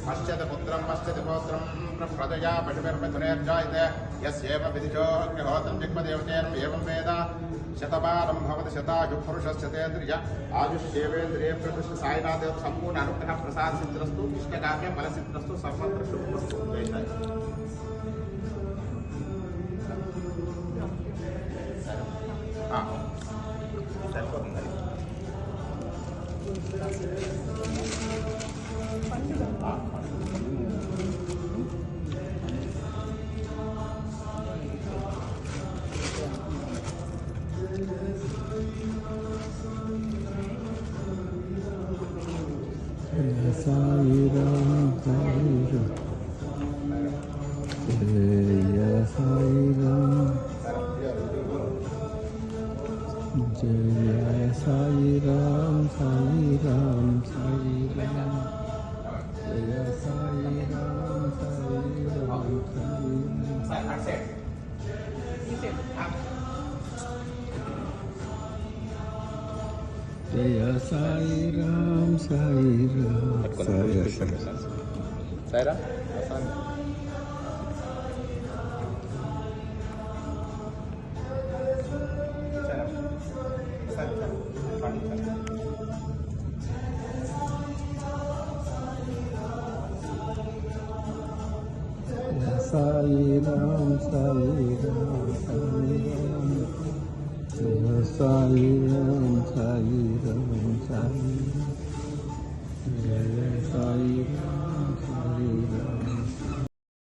पश्यतपुत्रं पश्यतिपौत्रं प्रजया पशुभिर्मिथुनैर्जायते यस्येव विधिजोऽग्निहोत्रं जग्मदेवतेन एवं वेद शतमानं भवति शतायुः पुरुषस्य तेन्द्रिय आयुष्येवेन्द्रिये प्रतिष्ठित साईनाथदेव सम्पूर्ण अनुग्रह प्रसाद सिद्धिरस्तु इष्टकाम्य फल सिद्धिरस्तु सर्वत्र शुभमस्तु। Jaya Sai Ram, Sai Ram, Sai Ram. Sai Ram, Sai Ram, Sai Ram. Jaya Sai Ram, Sai Ram, Sai Ram. Jaya Sai Ram.